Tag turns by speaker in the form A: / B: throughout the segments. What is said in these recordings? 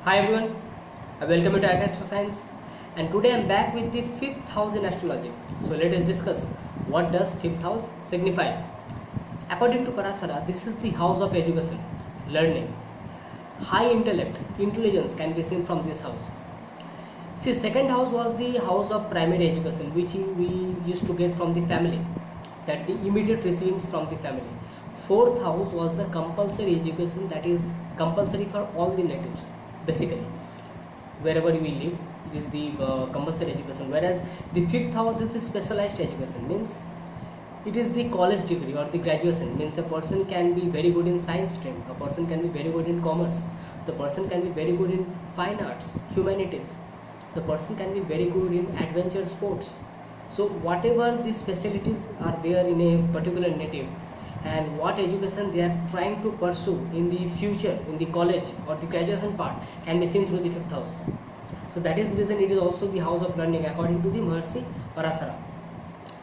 A: Hi everyone, welcome to Dark Astro Science, and today I'm back with the fifth house in astrology. So let us discuss what does fifth house signify. According to Parasara, this is the house of education, learning. High intellect, intelligence can be seen from this house. See, second house was the house of primary education, which we used to get from the family, that the immediate receivings from the family. Fourth house was the compulsory education, that is compulsory for all the natives, basically. Wherever we live, it is the compulsory education. Whereas the fifth house is the specialized education, means it is the college degree or the graduation, means a person can be very good in science stream, a person can be very good in commerce, the person can be very good in fine arts, humanities, the person can be very good in adventure sports. So whatever the specialties are there in a particular native, and what education they are trying to pursue in the future in the college or the graduation part, can be seen through the fifth house. So that is the reason it is also the house of learning according to the Maharishi Parasara.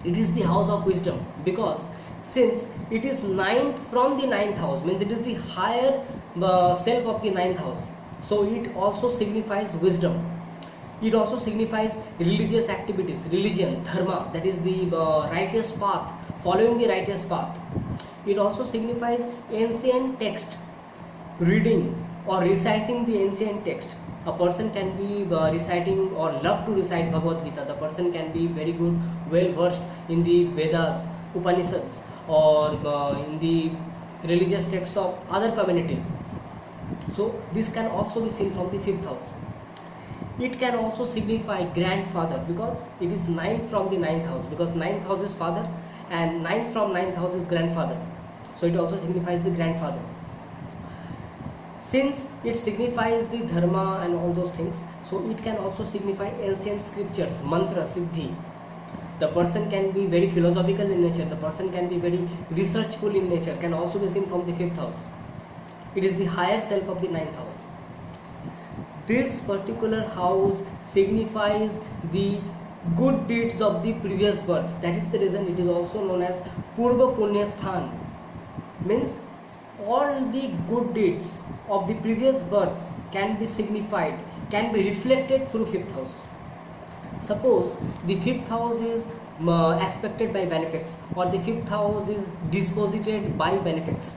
A: It is the house of wisdom, because since it is ninth from the ninth house, means it is the higher self of the ninth house, so it also signifies wisdom. It also signifies religious activities, religion, dharma, that is the righteous path, following the righteous path. It also signifies ancient text, reading or reciting the ancient text. A person can be reciting or love to recite Bhagavad Gita. The person can be very good, well versed in the Vedas, Upanishads, or in the religious texts of other communities. So this can also be seen from the fifth house. It can also signify grandfather, because it is ninth from the ninth house, because ninth house is father and ninth from ninth house is grandfather. So it also signifies the grandfather. Since it signifies the dharma and all those things, so it can also signify ancient scriptures, mantra, siddhi. The person can be very philosophical in nature, the person can be very researchful in nature, can also be seen from the fifth house. It is the higher self of the ninth house. This particular house signifies the good deeds of the previous birth. That is the reason it is also known as Purva Punya Sthan. Means all the good deeds of the previous births can be signified, can be reflected through fifth house. Suppose the fifth house is aspected by benefics, or the fifth house is disposited by benefics,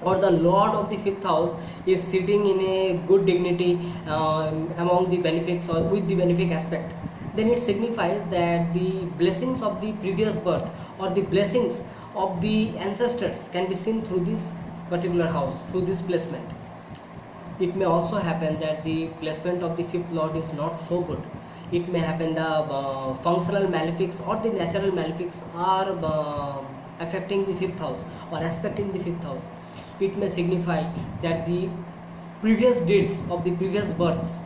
A: or the lord of the fifth house is sitting in a good dignity among the benefics or with the benefic aspect, then it signifies that the blessings of the previous birth or the blessings of the ancestors can be seen through this particular house, through this placement. It may also happen that the placement of the fifth lord is not so good. It may happen the functional malefics or the natural malefics are affecting the fifth house or aspecting the fifth house. It may signify that the previous deeds of the previous births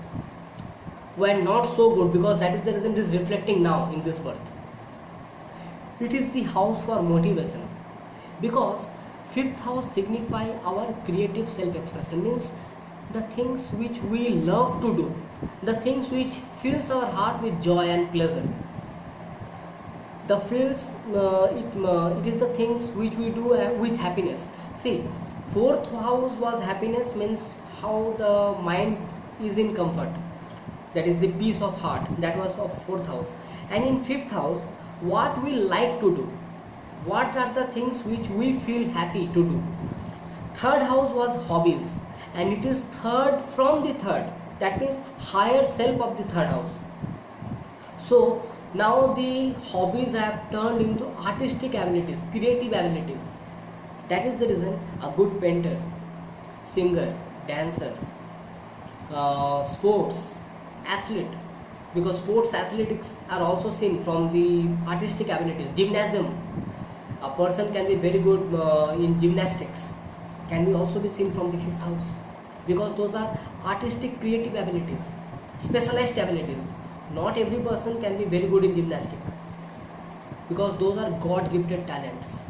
A: were not so good, because that is the reason it is reflecting now in this birth. It is the house for motivation, because fifth house signify our creative self-expression, means the things which we love to do, the things which fills our heart with joy and pleasure. It is the things which we do with happiness. See, fourth house was happiness, means how the mind is in comfort, that is the peace of heart, that was of fourth house. And in fifth house, what we like to do, what are the things which we feel happy to do. Third house was hobbies, and it is third from the third, that means higher self of the third house. So now the hobbies have turned into artistic abilities, creative abilities. That is the reason a good painter, singer, dancer, sports athlete, because sports athletics are also seen from the artistic abilities. Gymnasium, a person can be very good in gymnastics, can be also be seen from the fifth house, because those are artistic creative abilities, specialized abilities. Not every person can be very good in gymnastics, because those are God gifted talents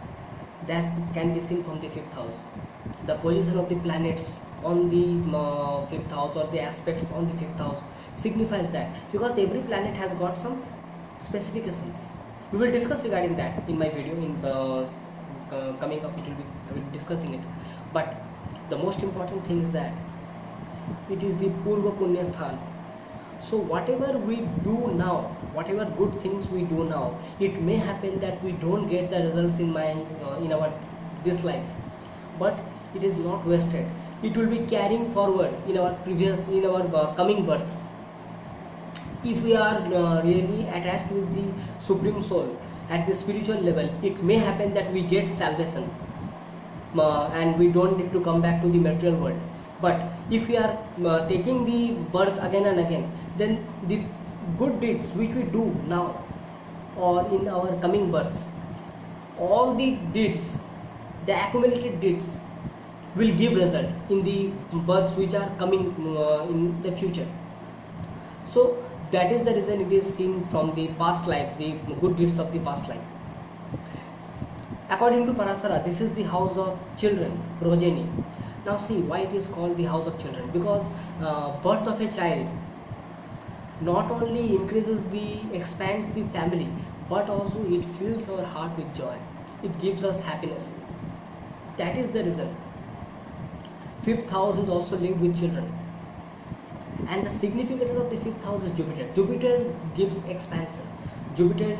A: that can be seen from the fifth house. The position of the planets on the fifth house, or the aspects on the fifth house, signifies that, because every planet has got some specifications. We will discuss regarding that in my video. In the coming up, I will be discussing it. But the most important thing is that it is the Purva Punya Sthan. So whatever we do now, whatever good things we do now, it may happen that we don't get the results in our this life, but it is not wasted. It will be carrying forward in our coming births. If we are really attached with the Supreme Soul at the spiritual level, it may happen that we get salvation, and we don't need to come back to the material world. But if we are taking the birth again and again, then the good deeds which we do now or in our coming births, all the deeds, the accumulated deeds, will give result in the births which are coming in the future. So that is the reason it is seen from the past lives, the good deeds of the past life. According to Parasara, this is the house of children, progeny. Now see why it is called the house of children, because birth of a child not only expands the family, but also it fills our heart with joy. It gives us happiness. That is the reason. Fifth house is also linked with children. And the significance of the fifth house is Jupiter. Jupiter gives expansion. Jupiter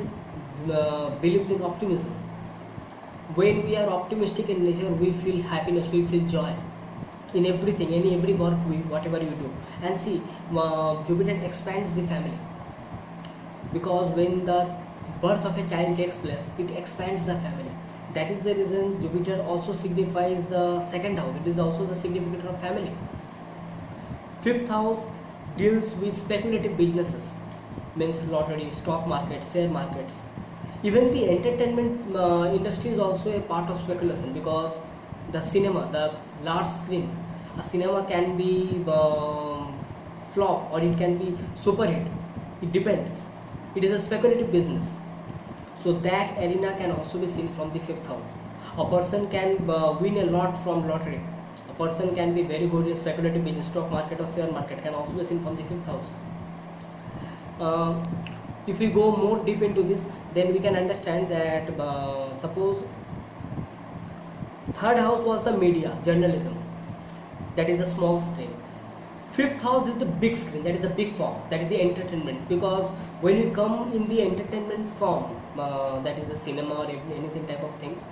A: believes in optimism. When we are optimistic in nature, we feel happiness, we feel joy in everything, in every work, whatever you do. And see, Jupiter expands the family, because when the birth of a child takes place, it expands the family. That is the reason Jupiter also signifies the second house. It is also the significant of family. Fifth house deals with speculative businesses, means lottery, stock market, share markets. Even the entertainment industry is also a part of speculation, because the cinema, the large screen, a cinema can be flop or it can be super hit. It depends. It is a speculative business. So that arena can also be seen from the fifth house. A person can win a lot from lottery. A person can be very good in speculative business, stock market or share market, can also be seen from the fifth house. If we go more deep into this, then we can understand that suppose third house was the media, journalism, that is the small screen. Fifth house is the big screen, that is the big form, that is the entertainment. Because when you come in the entertainment form, that is the cinema or anything type of things,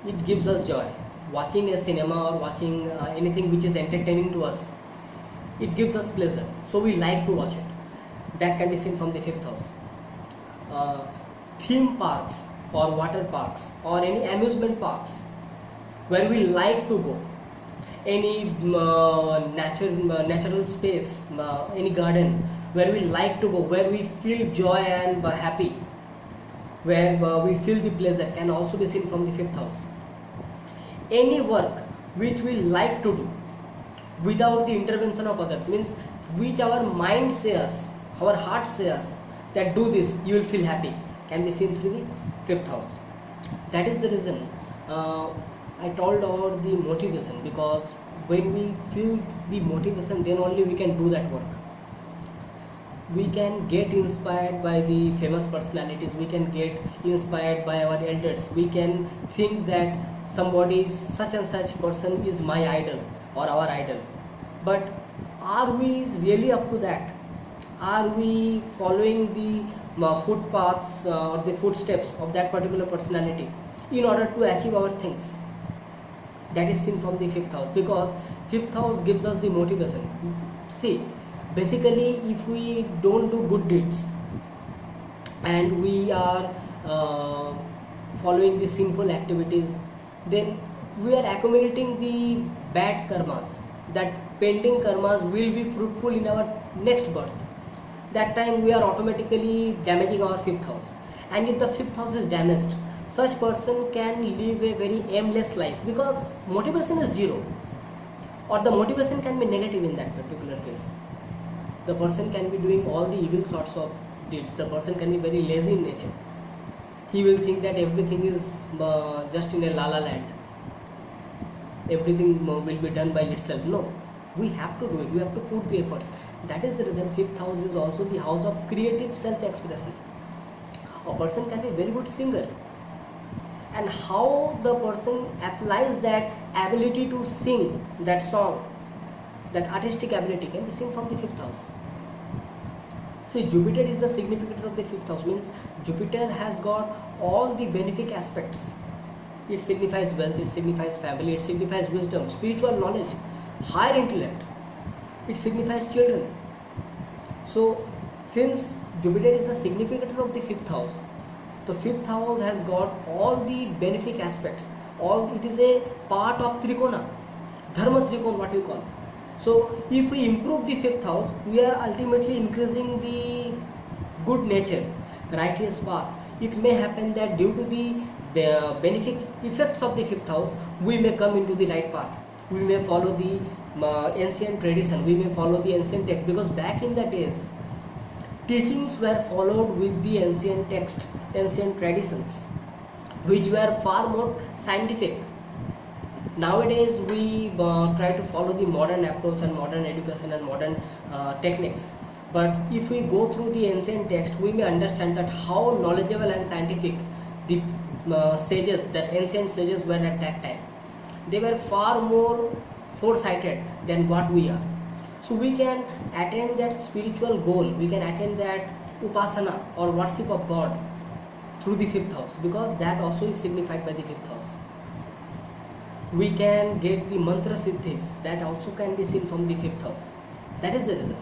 A: it gives us joy. Watching a cinema or watching anything which is entertaining to us, it gives us pleasure, so we like to watch it. That can be seen from the fifth house. Theme parks or water parks or any amusement parks where we like to go, any natural space, any garden where we like to go, where we feel joy and happy, where we feel the pleasure, can also be seen from the fifth house. Any work which we like to do without the intervention of others, means which our mind says, our heart says that do this, you will feel happy, can be seen through the fifth house. That is the reason I told about the motivation, because when we feel the motivation, then only we can do that work. We can get inspired by the famous personalities, we can get inspired by our elders, we can think that somebody, such and such person is my idol or our idol. But are we really up to that? Are we following the footpaths or the footsteps of that particular personality in order to achieve our things? That is seen from the fifth house, because fifth house gives us the motivation. See, basically, if we don't do good deeds and we are following the sinful activities, then we are accumulating the bad karmas. That pending karmas will be fruitful in our next birth. That time we are automatically damaging our fifth house. And if the fifth house is damaged, such person can live a very aimless life, because motivation is zero, or the motivation can be negative in that particular case. The person can be doing all the evil sorts of deeds. The person can be very lazy in nature. He will think that everything is just in a la la land. Everything will be done by itself. No, we have to do it. We have to put the efforts. That is the reason fifth house is also the house of creative self-expression. A person can be a very good singer, and how the person applies that ability to sing that song that artistic ability can be seen from the fifth house. See, Jupiter is the significator of the fifth house, means Jupiter has got all the benefic aspects. It signifies wealth, it signifies family, it signifies wisdom, spiritual knowledge, higher intellect, it signifies children. So, since Jupiter is the significator of the fifth house has got all the benefic aspects. All it is a part of Trikona, Dharma Trikona, what we call. So, if we improve the fifth house, we are ultimately increasing the good nature, righteous path. It may happen that due to the benefic effects of the fifth house, we may come into the right path. We may follow the ancient tradition, we may follow the ancient text, because back in the days, teachings were followed with the ancient text, ancient traditions, which were far more scientific. Nowadays we try to follow the modern approach and modern education and modern techniques, but if we go through the ancient text, we may understand that how knowledgeable and scientific the sages, that ancient sages were at that time. They were far more foresighted than what we are. So we can attain that spiritual goal, we can attain that upasana or worship of God through the fifth house, because that also is signified by the fifth house. We can get the mantra siddhis, that also can be seen from the fifth house. That is the reason.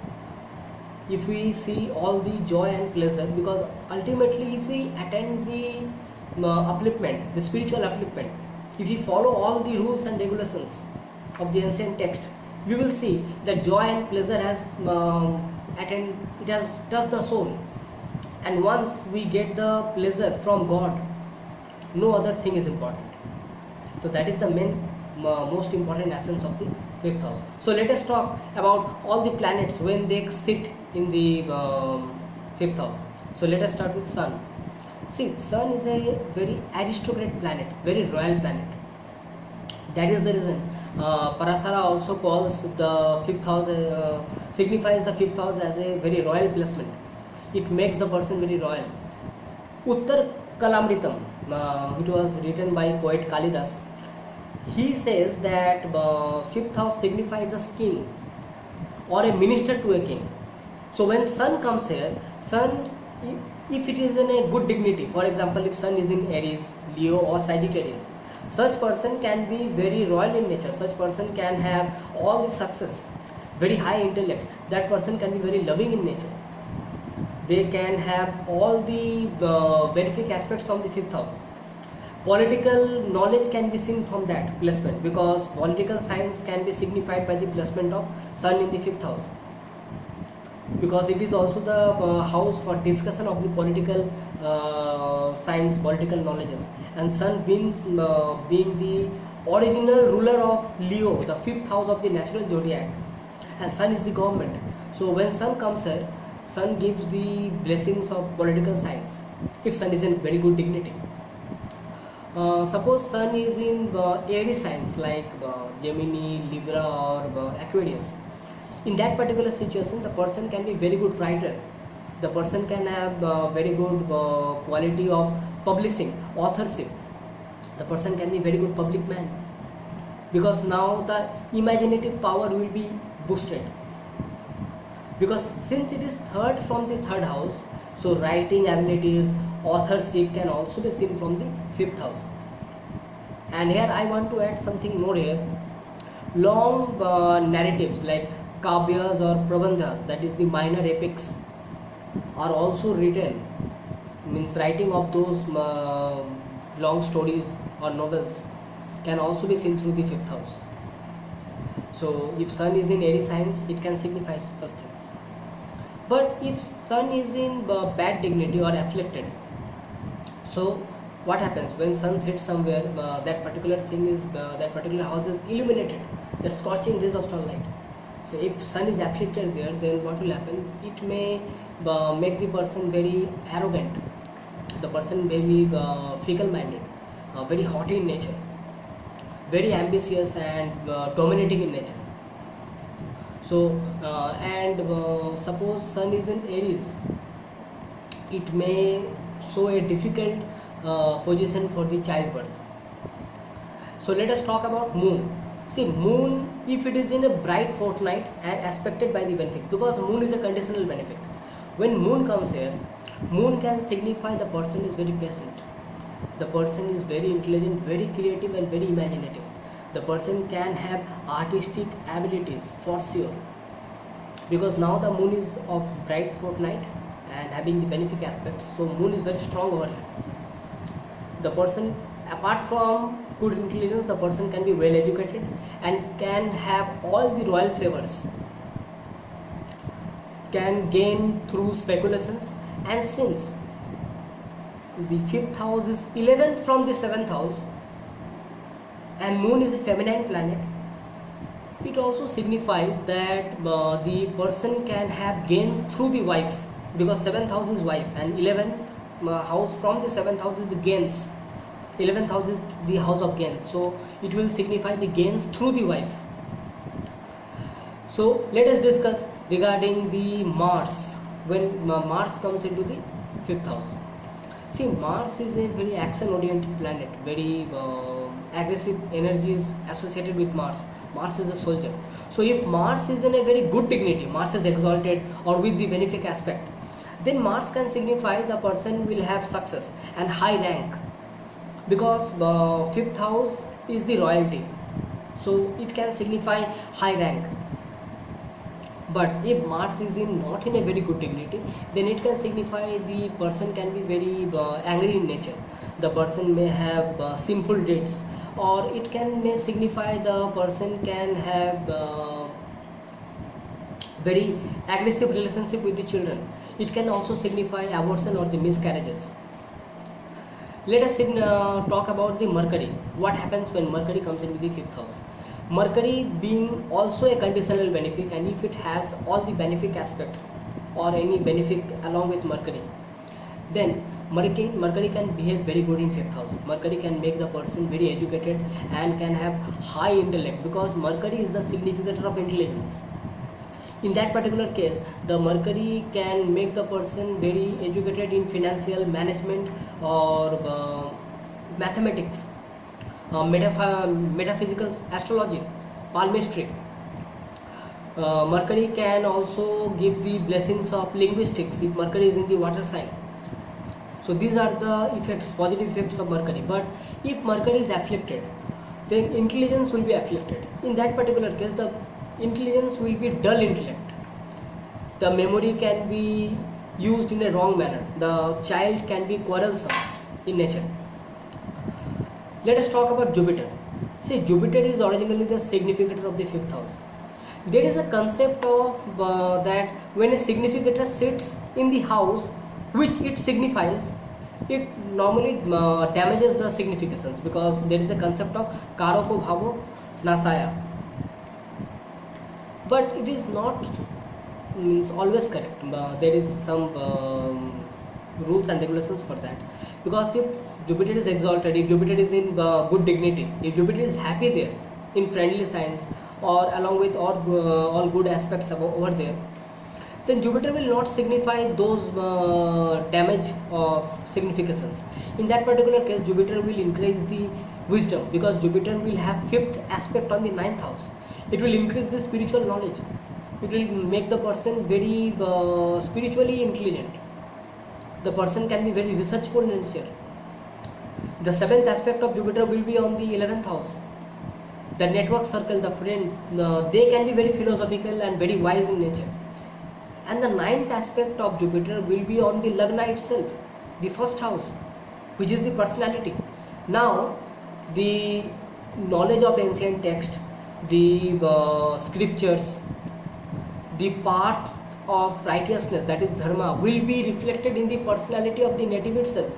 A: If we see all the joy and pleasure, because ultimately if we attain the upliftment, the spiritual upliftment, if we follow all the rules and regulations of the ancient text, we will see that joy and pleasure has it has touched the soul. And once we get the pleasure from God, no other thing is important. So that is the main most important essence of the fifth house. So let us talk about all the planets when they sit in the fifth house. So let us start with Sun. See, Sun is a very aristocratic planet, very royal planet. That is the reason Parasara also calls the fifth house, signifies the fifth house as a very royal placement. It makes the person very royal. Uttar Kalamritam, it was written by poet Kalidas. He says that fifth house signifies a king or a minister to a king. So when Sun comes here, Sun, if it is in a good dignity, for example, if Sun is in Aries, Leo or Sagittarius, such person can be very royal in nature. Such person can have all the success, very high intellect. That person can be very loving in nature. They can have all the benefic aspects of the fifth house. Political knowledge can be seen from that placement, because political science can be signified by the placement of Sun in the fifth house, because it is also the house for discussion of the political science, political knowledges. And Sun being the original ruler of Leo, the fifth house of the natural zodiac, and Sun is the government. So when Sun comes here, Sun gives the blessings of political science, if Sun is in very good dignity. Suppose Sun is in Aries signs like Gemini, Libra or Aquarius. In that particular situation, the person can be very good writer. The person can have very good quality of publishing, authorship. The person can be very good public man, because now the imaginative power will be boosted. Because since it is third from the third house, so writing abilities, authorship can also be seen from the fifth house. And here I want to add something more here. Long narratives like kavyas or prabandhas, that is the minor epics, are also written, means writing of those long stories or novels can also be seen through the fifth house. So if Sun is in Aries signs, it can signify such things. But if Sun is in bad dignity or afflicted, so what happens when Sun sits somewhere, that particular thing is, that particular house is illuminated, the scorching rays of sunlight. So if Sun is afflicted there, then what will happen? It may make the person very arrogant. The person may be fickle-minded, very haughty in nature, very ambitious and dominating in nature. So suppose Sun is in Aries, it may show a difficult position for the childbirth. So let us talk about Moon. See, moon, if it is in a bright fortnight and aspected by the benefic, because moon is a conditional benefic. When moon comes here, moon can signify the person is very patient. The person is very intelligent, very creative and very imaginative. The person can have artistic abilities for sure. Because now the moon is of bright fortnight and having the benefic aspects, so moon is very strong over here. The person, apart from good intelligence, the person can be well educated and can have all the royal favors, can gain through speculations. And since the 5th house is 11th from the 7th house and moon is a feminine planet, it also signifies that the person can have gains through the wife, because 7th house is wife and 11th house from the 7th house is the gains. 11th house is the house of gains, so it will signify the gains through the wife. So let us discuss regarding the Mars. When Mars comes into the 5th house, see, Mars is a very action oriented planet, very aggressive energy is associated with Mars. Mars is a soldier. So if Mars is in a very good dignity, Mars is exalted or with the benefic aspect, then Mars can signify the person will have success and high rank, because the 5th house is the royalty, so it can signify high rank. But if Mars is not in a very good dignity, then it can signify the person can be very angry in nature. The person may have sinful deeds, or it may signify the person can have very aggressive relationship with the children. It can also signify abortion or the miscarriages. Let us talk about the Mercury. What happens when Mercury comes into the 5th house? Mercury being also a conditional benefic, and if it has all the benefic aspects or any benefic along with Mercury, then Mercury can behave very good in 5th house. Mercury can make the person very educated and can have high intellect, because Mercury is the significator of intelligence. In that particular case, the Mercury can make the person very educated in financial management or mathematics, metaphysical astrology, palmistry. Mercury can also give the blessings of linguistics if Mercury is in the water sign. So these are the effects, positive effects of Mercury. But if Mercury is afflicted, then intelligence will be afflicted. In that particular case, the intelligence will be dull intellect. The memory can be used in a wrong manner. The child can be quarrelsome in nature. Let us talk about Jupiter. See, Jupiter is originally the significator of the 5th house. There is a concept of that when a significator sits in the house which it signifies, it normally damages the significations, because there is a concept of karako bhavo nasaya. But it is not always correct. There is some rules and regulations for that, because if Jupiter is exalted, if Jupiter is in good dignity, if Jupiter is happy there in friendly signs or along with all good aspects over there, then Jupiter will not signify those damage of significations. In that particular case, Jupiter will increase the wisdom, because Jupiter will have 5th aspect on the 9th house. It will increase the spiritual knowledge. It will make the person very spiritually intelligent. The person can be very researchful in nature. The 7th aspect of Jupiter will be on the 11th house. The network circle, the friends, they can be very philosophical and very wise in nature. And the 9th aspect of Jupiter will be on the Lagna itself, the 1st house, which is the personality. Now, the knowledge of ancient text, the scriptures, the part of righteousness, that is dharma, will be reflected in the personality of the native itself.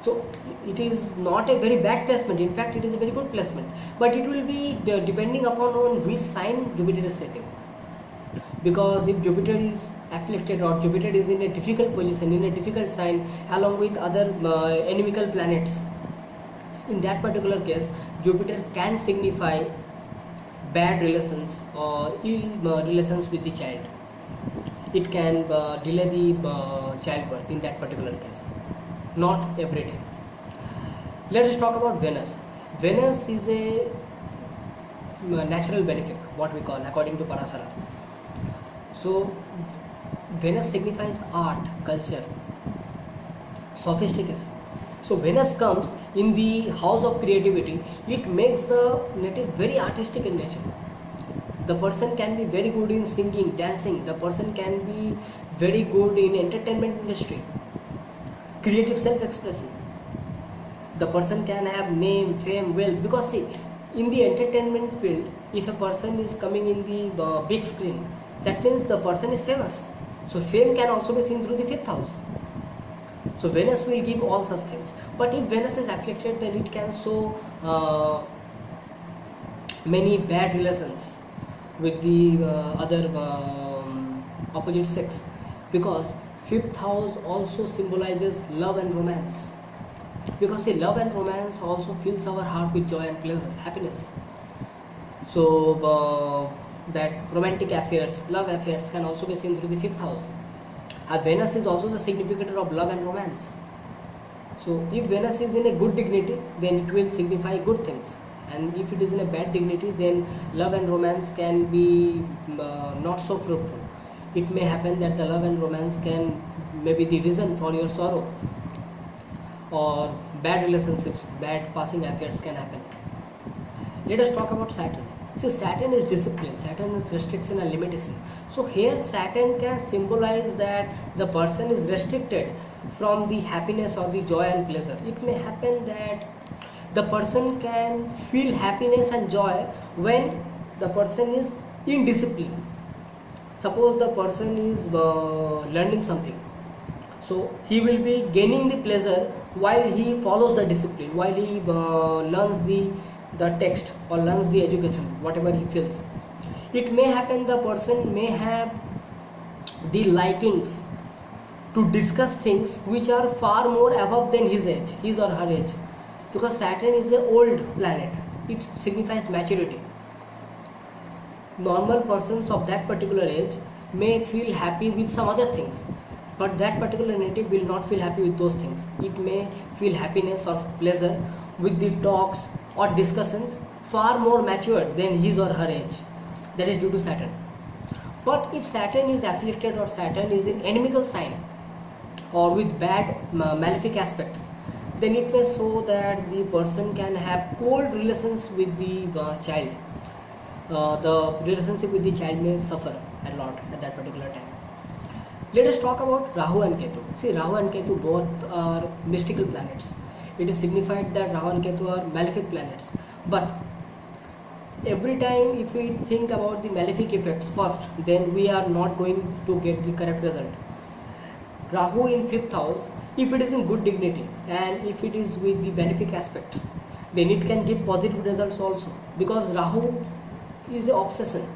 A: So it is not a very bad placement. In fact, it is a very good placement. But it will be depending upon on which sign Jupiter is sitting. Because if Jupiter is afflicted or Jupiter is in a difficult position, in a difficult sign along with other inimical planets, in that particular case, Jupiter can signify bad relations or ill relations with the child. It can delay the childbirth in that particular case. Not every day. Let us talk about Venus. Venus is a natural benefit, what we call according to Parasara. So Venus signifies art, culture, sophistication. So Venus comes in the house of creativity. It makes the native very artistic in nature. The person can be very good in singing, dancing. The person can be very good in entertainment industry, creative self-expression. The person can have name, fame, wealth. Because see, in the entertainment field, if a person is coming in the big screen, that means the person is famous. So fame can also be seen through the fifth house. So Venus will give all such things. But if Venus is afflicted, then it can show many bad relations with the other opposite sex, because fifth house also symbolizes love and romance. Because see, love and romance also fills our heart with joy and pleasure, happiness. So that romantic affairs, love affairs can also be seen through the fifth house. Venus is also the significator of love and romance. So if Venus is in a good dignity, then it will signify good things. And if it is in a bad dignity, then love and romance can be not so fruitful. It may happen that the love and romance can maybe the reason for your sorrow, or bad relationships, bad passing affairs can happen. Let us talk about Saturn. See, Saturn is discipline, Saturn is restriction and limitation. So here Saturn can symbolize that the person is restricted from the happiness or the joy and pleasure. It may happen that the person can feel happiness and joy when the person is in discipline. Suppose the person is learning something, so he will be gaining the pleasure while he follows the discipline, while he learns the text or learns the education, whatever he feels. It may happen the person may have the likings to discuss things which are far more above than his age, his or her age, because Saturn is an old planet. It signifies maturity. Normal persons of that particular age may feel happy with some other things, but that particular native will not feel happy with those things. It may feel happiness or pleasure with the talks or discussions far more matured than his or her age. That is due to Saturn. But if Saturn is afflicted or Saturn is in enemical sign or with bad malefic aspects, then it may show that the person can have cold relations with the child. The relationship with the child may suffer a lot at that particular time. Let us talk about Rahu and Ketu. See, Rahu and Ketu both are mystical planets. It is signified that Rahu and Ketu are malefic planets. But every time if we think about the malefic effects first, then we are not going to get the correct result. Rahu in 5th house, if it is in good dignity and if it is with the benefic aspects, then it can give positive results also, because Rahu is an obsession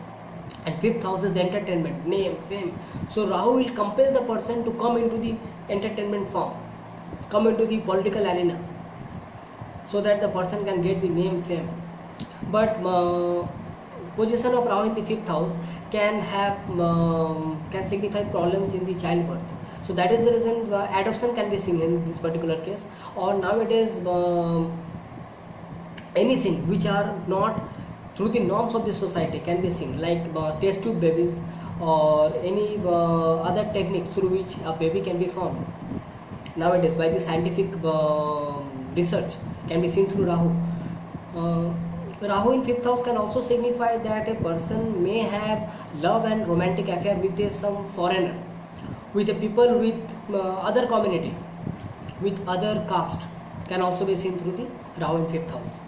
A: and 5th house is the entertainment, name, fame. So Rahu will compel the person to come into the entertainment form, come into the political arena, so that the person can get the name, fame. But position of Rahu in the 5th house can have can signify problems in the childbirth. So that is the reason adoption can be seen in this particular case. Or nowadays anything which are not through the norms of the society can be seen, like test tube babies or any other techniques through which a baby can be formed. Nowadays by the scientific research can be seen through Rahu. Rahu in 5th house can also signify that a person may have love and romantic affair with some foreigner, with the people with other community, with other caste, can also be seen through the Rahu in 5th house.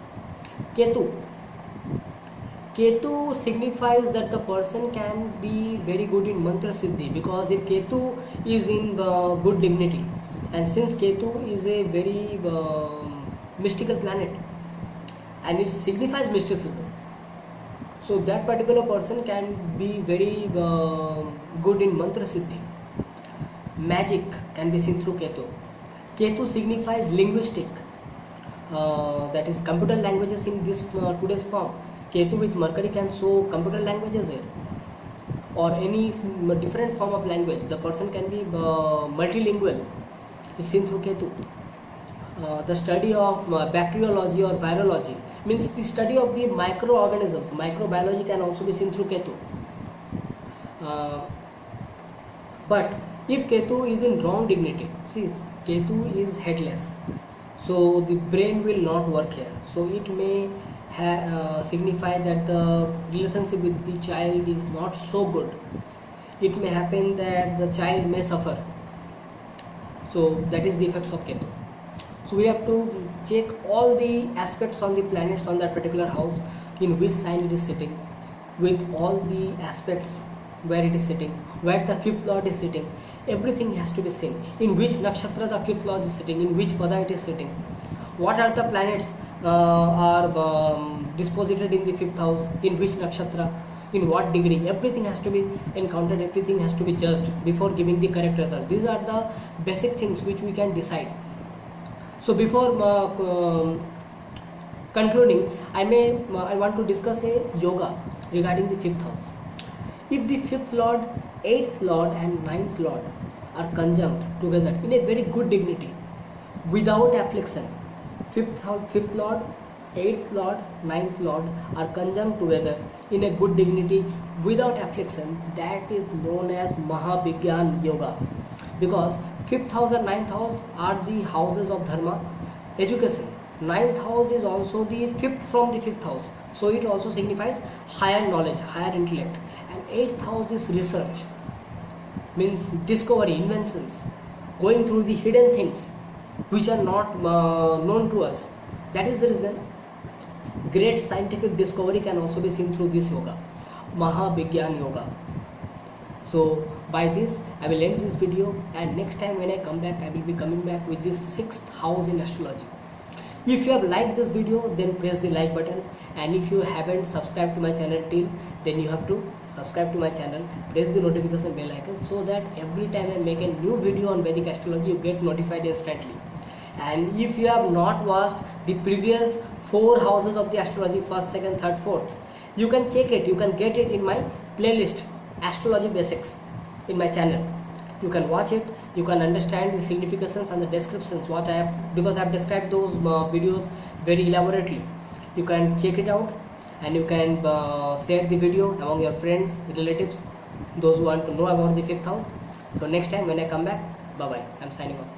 A: Ketu signifies that the person can be very good in mantra siddhi, because if Ketu is in good dignity, and since Ketu is a very mystical planet and it signifies mysticism, so that particular person can be very good in mantra siddhi. Magic can be seen through Ketu. Ketu signifies linguistic, that is computer languages in this today's form. Ketu with Mercury can show computer languages here, or any different form of language. The person can be multilingual, is seen through Ketu. The study of bacteriology or virology means the study of the microorganisms. Microbiology can also be seen through Ketu. But if Ketu is in wrong dignity, see, Ketu is headless, so the brain will not work here. So it may signify that the relationship with the child is not so good. It may happen that the child may suffer. So that is the effects of Ketu. So we have to check all the aspects on the planets on that particular house, in which sign it is sitting, with all the aspects where it is sitting, where the fifth lord is sitting. Everything has to be seen. In which nakshatra the fifth lord is sitting, in which pada it is sitting, what are the planets are disposited in the fifth house, in which nakshatra, in what degree. Everything has to be encountered, everything has to be judged before giving the correct result. These are the basic things which we can decide. So before concluding, I want to discuss a yoga regarding the fifth house. If the fifth lord, eighth lord and ninth lord are conjunct together in a very good dignity, without affliction, fifth lord, eighth lord, ninth lord are conjunct together in a good dignity without affliction, that is known as Mahabhigyan Yoga. Because fifth house and ninth house are the houses of dharma, education. Ninth house is also the fifth from the fifth house, so it also signifies higher knowledge, higher intellect. And eighth house is research, means discovery, inventions, going through the hidden things which are not known to us. That is the reason great scientific discovery can also be seen through this yoga, Mahabhigyan Yoga. So by this I will end this video, and next time when I come back, I will be coming back with this sixth house in astrology. If you have liked this video, then press the like button, and if you haven't subscribed to my channel till, then you have to subscribe to my channel, press the notification bell icon, so that every time I make a new video on Vedic astrology, you get notified instantly. And if you have not watched the previous 4 houses of the astrology, first, second, third, fourth, you can check it, you can get it in my playlist Astrology Basics in my channel. You can watch it, you can understand the significations and the descriptions what I have, because I have described those videos very elaborately. You can check it out, and you can share the video among your friends, relatives, those who want to know about the fifth house. So next time when I come back, bye bye, I'm signing off.